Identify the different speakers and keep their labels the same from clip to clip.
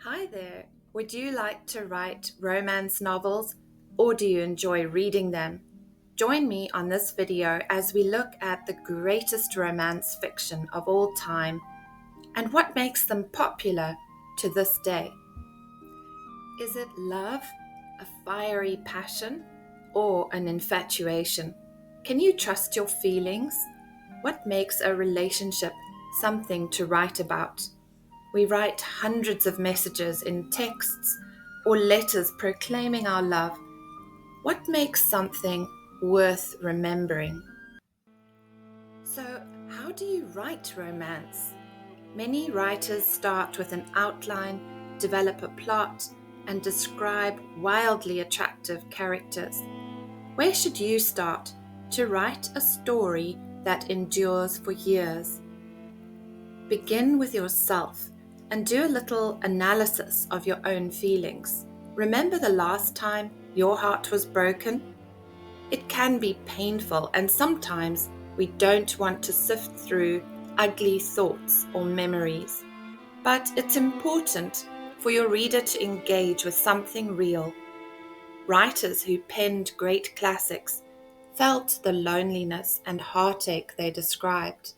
Speaker 1: Hi there. Would you like to write romance novels or do you enjoy reading them? Join me on this video as we look at the greatest romance fiction of all time and what makes them popular to this day. Is it love, a fiery passion, or an infatuation? Can you trust your feelings? What makes a relationship something to write about? We write hundreds of messages in texts or letters proclaiming our love. What makes something worth remembering? So, how do you write romance? Many writers start with an outline, develop a plot, and describe wildly attractive characters. Where should you start to write a story that endures for years? Begin with yourself and do a little analysis of your own feelings. Remember the last time your heart was broken? It can be painful, and sometimes we don't want to sift through ugly thoughts or memories. But it's important for your reader to engage with something real. Writers who penned great classics felt the loneliness and heartache they described.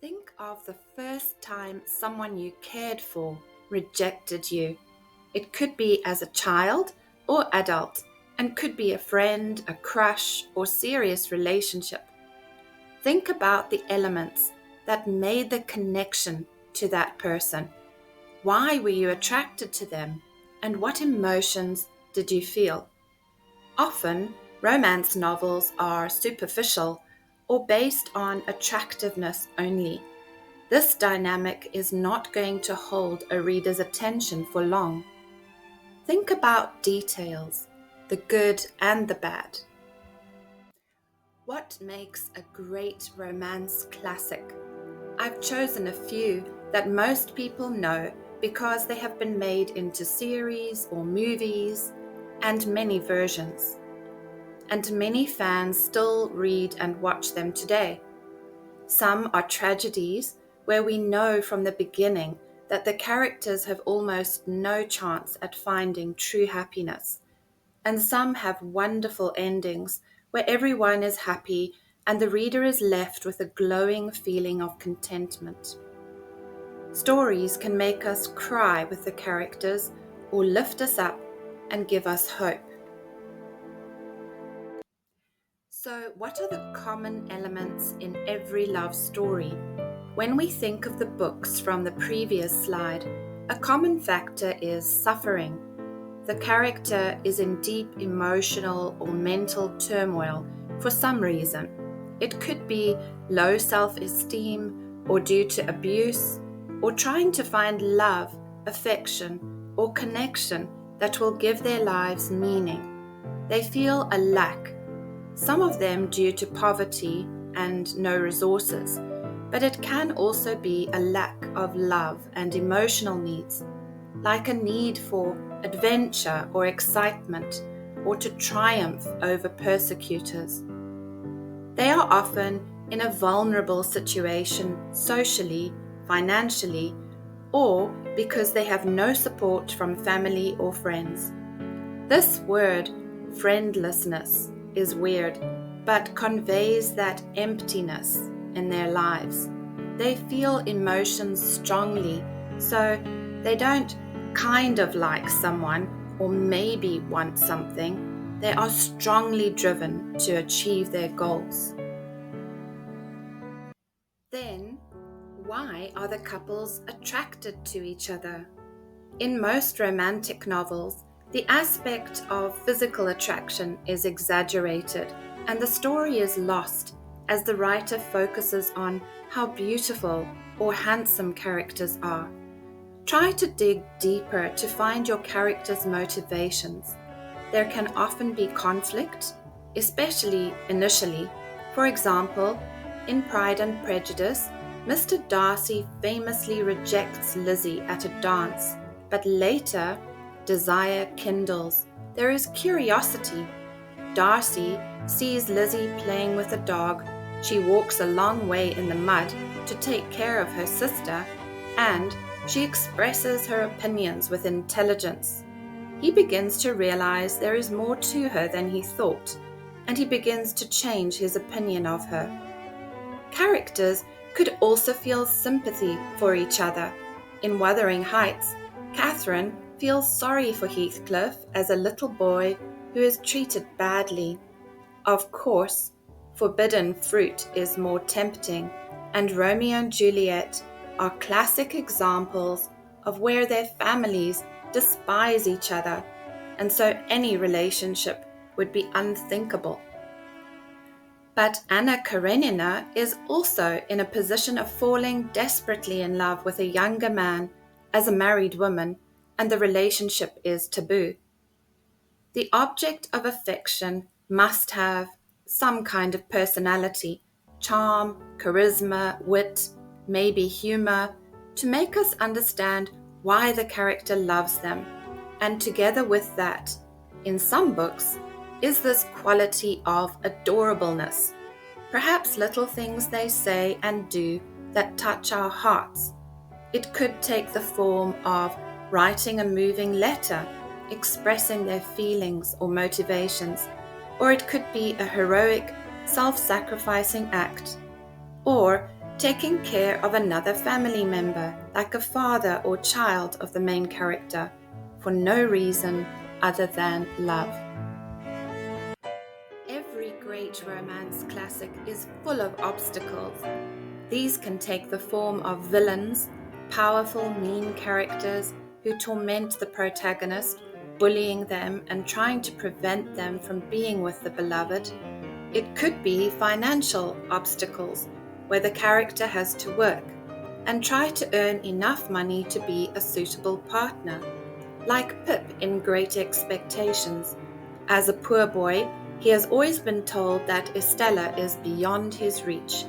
Speaker 1: Think of the first time someone you cared for rejected you. It could be as a child or adult, and could be a friend, a crush, or serious relationship. Think about the elements that made the connection to that person. Why were you attracted to them, and what emotions did you feel? Often, romance novels are superficial or based on attractiveness only. This dynamic is not going to hold a reader's attention for long. Think about details, the good and the bad. What makes a great romance classic? I've chosen a few that most people know because they have been made into series or movies and many versions. And many fans still read and watch them today. Some are tragedies where we know from the beginning that the characters have almost no chance at finding true happiness. And some have wonderful endings where everyone is happy and the reader is left with a glowing feeling of contentment. Stories can make us cry with the characters or lift us up and give us hope. So, what are the common elements in every love story? When we think of the books from the previous slide, a common factor is suffering. The character is in deep emotional or mental turmoil for some reason. It could be low self-esteem or due to abuse, or trying to find love, affection, or connection that will give their lives meaning. They feel a lack, some of them due to poverty and no resources, but it can also be a lack of love and emotional needs, like a need for adventure or excitement, or to triumph over persecutors. They are often in a vulnerable situation socially, financially, or because they have no support from family or friends. This word, friendlessness, is weird, but conveys that emptiness in their lives. They feel emotions strongly, so they don't kind of like someone or maybe want something. They are strongly driven to achieve their goals. Then, why are the couples attracted to each other? In most romantic novels, the aspect of physical attraction is exaggerated, and the story is lost as the writer focuses on how beautiful or handsome characters are. Try to dig deeper to find your character's motivations. There can often be conflict, especially initially. For example, in Pride and Prejudice, Mr. Darcy famously rejects Lizzie at a dance, but later, desire kindles. There is curiosity. Darcy sees Lizzie playing with a dog. She walks a long way in the mud to take care of her sister, and She expresses her opinions with intelligence. He begins to realize there is more to her than he thought, and he begins to change his opinion of her. Characters could also feel sympathy for each other. In Wuthering Heights, Catherine feels sorry for Heathcliff as a little boy who is treated badly. Of course, forbidden fruit is more tempting, and Romeo and Juliet are classic examples of where their families despise each other, and so any relationship would be unthinkable. But Anna Karenina is also in a position of falling desperately in love with a younger man as a married woman, and the relationship is taboo. The object of affection must have some kind of personality, charm, charisma, wit, maybe humor, to make us understand why the character loves them. And together with that, in some books, is this quality of adorableness, perhaps little things they say and do that touch our hearts. It could take the form of writing a moving letter, expressing their feelings or motivations, or it could be a heroic, self-sacrificing act, or taking care of another family member, like a father or child of the main character, for no reason other than love. Every great romance classic is full of obstacles. These can take the form of villains, powerful, mean characters who torment the protagonist, bullying them and trying to prevent them from being with the beloved. It could be financial obstacles, where the character has to work and try to earn enough money to be a suitable partner, like Pip in Great Expectations. As a poor boy, he has always been told that Estella is beyond his reach,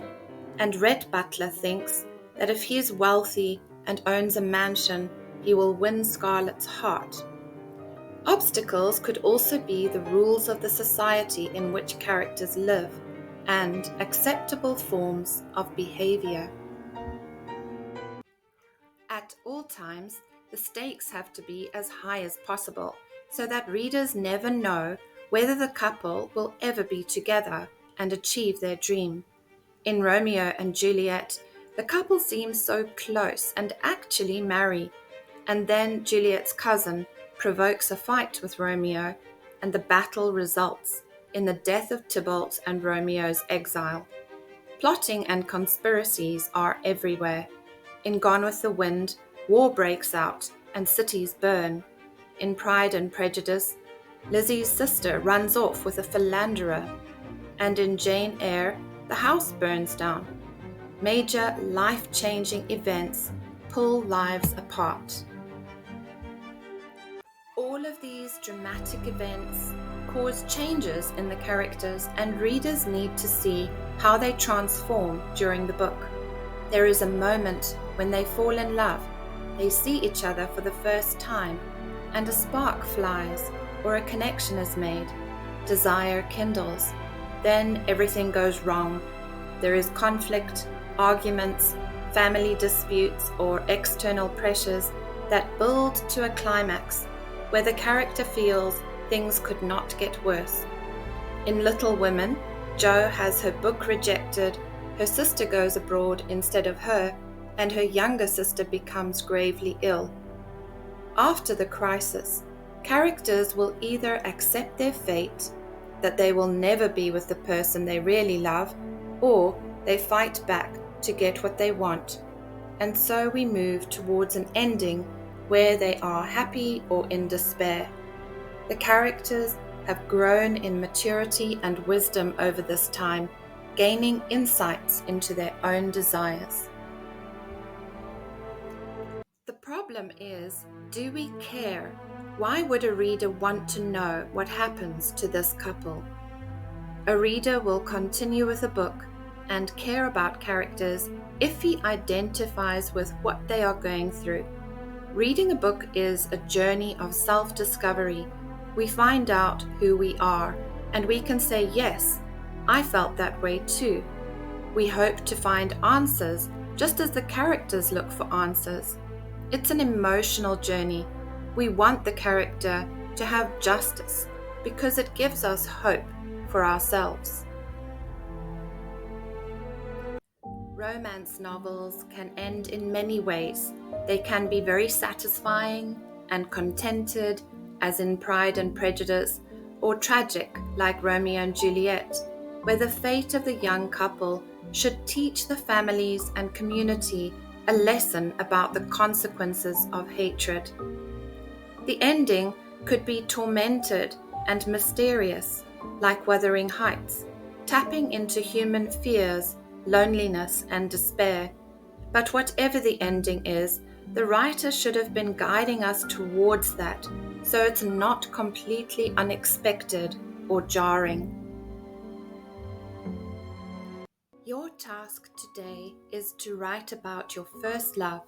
Speaker 1: and Rhett Butler thinks that if he is wealthy and owns a mansion, he will win Scarlett's heart. Obstacles could also be the rules of the society in which characters live and acceptable forms of behavior. At all times, the stakes have to be as high as possible so that readers never know whether the couple will ever be together and achieve their dream. In Romeo and Juliet, the couple seems so close and actually marry, and then Juliet's cousin provokes a fight with Romeo, and the battle results in the death of Tybalt and Romeo's exile. Plotting and conspiracies are everywhere. In Gone with the Wind, war breaks out and cities burn. In Pride and Prejudice, Lizzie's sister runs off with a philanderer, and in Jane Eyre, the house burns down. Major life-changing events pull lives apart. All of these dramatic events cause changes in the characters, and readers need to see how they transform during the book. There is a moment when they fall in love, they see each other for the first time, and a spark flies or a connection is made. Desire kindles. Then everything goes wrong. There is conflict, arguments, family disputes, or external pressures that build to a climax where the character feels things could not get worse. In Little Women, Jo has her book rejected, her sister goes abroad instead of her, and her younger sister becomes gravely ill. After the crisis, characters will either accept their fate, that they will never be with the person they really love, or they fight back to get what they want. And so we move towards an ending where they are happy or in despair. The characters have grown in maturity and wisdom over this time, gaining insights into their own desires. The problem is, do we care? Why would a reader want to know what happens to this couple? A reader will continue with a book and care about characters if he identifies with what they are going through. Reading a book is a journey of self-discovery. We find out who we are, and we can say, yes, I felt that way too. We hope to find answers just as the characters look for answers. It's an emotional journey. We want the character to have justice because it gives us hope for ourselves. Romance novels can end in many ways. They can be very satisfying and contented, as in Pride and Prejudice, or tragic, like Romeo and Juliet, where the fate of the young couple should teach the families and community a lesson about the consequences of hatred. The ending could be tormented and mysterious, like Wuthering Heights, tapping into human fears, loneliness, and despair. But whatever the ending is, the writer should have been guiding us towards that, so it's not completely unexpected or jarring. Your task today is to write about your first love.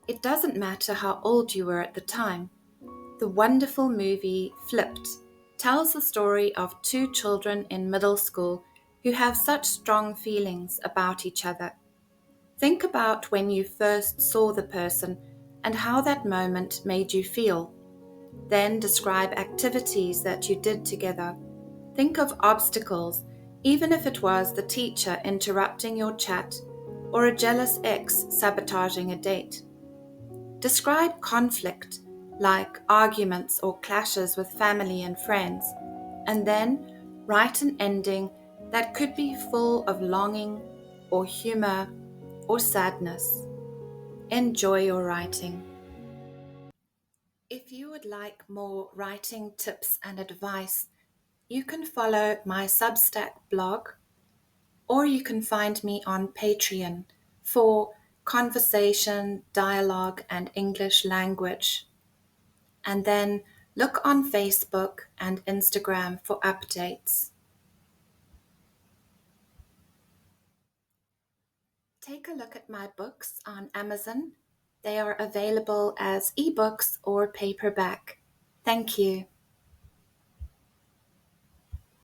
Speaker 1: It doesn't matter how old you were at the time. The wonderful movie Flipped tells the story of two children in middle school who have such strong feelings about each other. Think about when you first saw the person and how that moment made you feel. Then describe activities that you did together. Think of obstacles, even if it was the teacher interrupting your chat or a jealous ex sabotaging a date. Describe conflict, like arguments or clashes with family and friends, and then write an ending that could be full of longing or humor or sadness. Enjoy your writing. If you would like more writing tips and advice, you can follow my Substack blog, or you can find me on Patreon for conversation, dialogue, and English language. And then look on Facebook and Instagram for updates. Take a look at my books on Amazon. They are available as ebooks or paperback. Thank you.